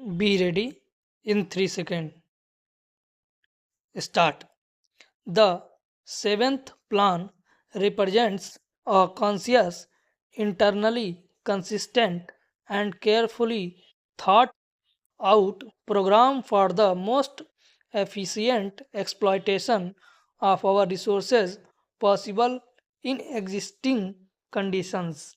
Be ready in 3 seconds. Start. The seventh plan represents a conscious, internally consistent, and carefully thought out program for the most efficient exploitation of our resources possible in existing conditions.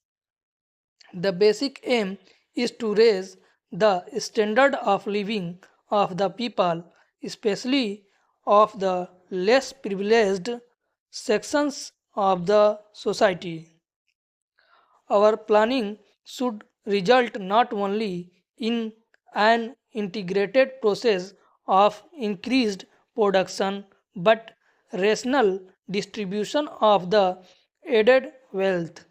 The basic aim is to raise the standard of living of the people, especially of the less privileged sections of the society. Our planning should result not only in an integrated process of increased production but rational distribution of the added wealth.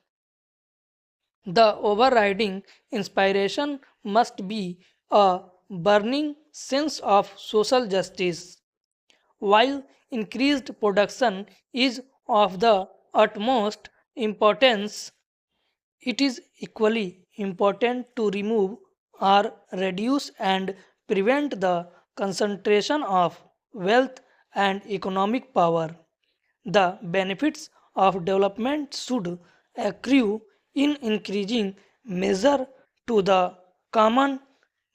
The overriding inspiration must be a burning sense of social justice. While increased production is of the utmost importance, it is equally important to remove or reduce and prevent the concentration of wealth and economic power. The benefits of development should accrue in increasing measure to the common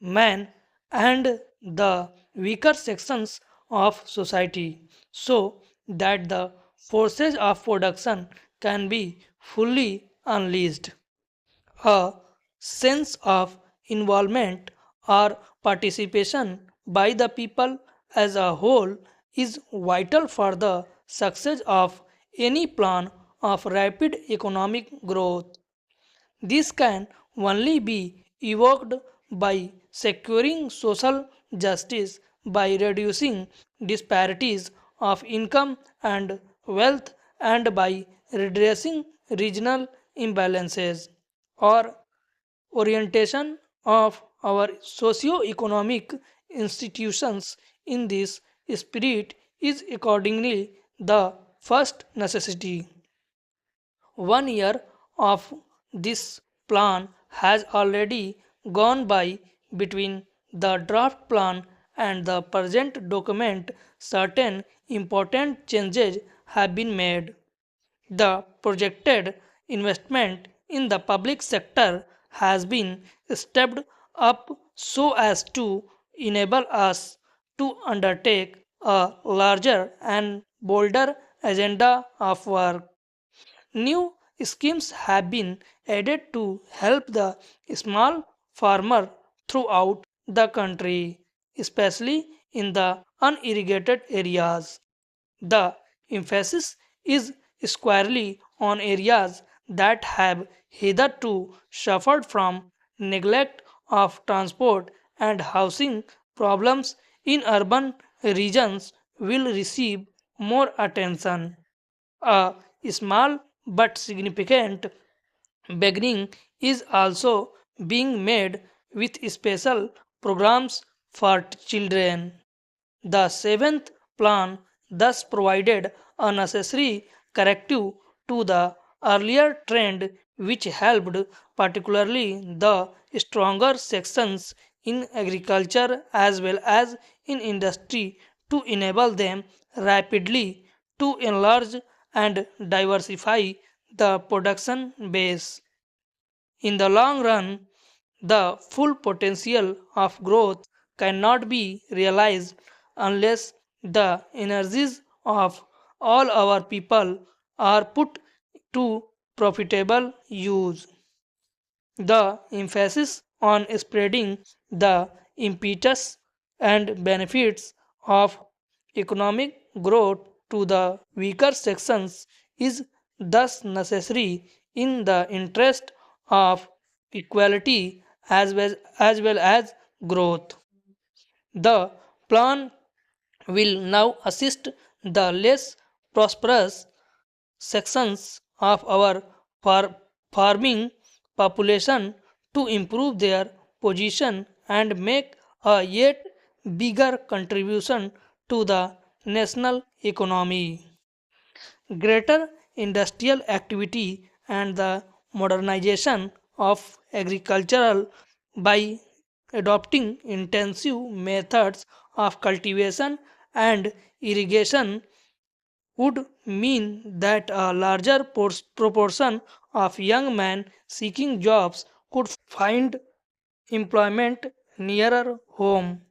man and the weaker sections of society so that the forces of production can be fully unleashed. A sense of involvement or participation by the people as a whole is vital for the success of any plan of rapid economic growth. This can only be evoked by securing social justice by reducing disparities of income and wealth and by redressing regional imbalances or orientation of our socio-economic institutions in this spirit is accordingly the first necessity. 1 year of this plan has already gone by. Between the draft plan and the present document, certain important changes have been made. The projected investment in the public sector has been stepped up so as to enable us to undertake a larger and bolder agenda of work. New schemes have been added to help the small farmer throughout the country, especially in the unirrigated areas. The emphasis is squarely on areas that have hitherto suffered from neglect of transport and housing problems in urban regions will receive more attention. A small but significant beginning is also being made with special programs for children. The seventh plan thus provided a necessary corrective to the earlier trend, which helped particularly the stronger sections in agriculture as well as in industry to enable them rapidly to enlarge and diversify the production base. In the long run, the full potential of growth cannot be realized unless the energies of all our people are put to profitable use. The emphasis on spreading the impetus and benefits of economic growth to the weaker sections is thus necessary in the interest of equality as well as growth. The plan will now assist the less prosperous sections of our far- farming population to improve their position and make a yet bigger contribution to the national economy. Greater industrial activity and the modernization of agricultural by Adopting intensive methods of cultivation and irrigation would mean that a larger proportion of young men seeking jobs could find employment nearer home.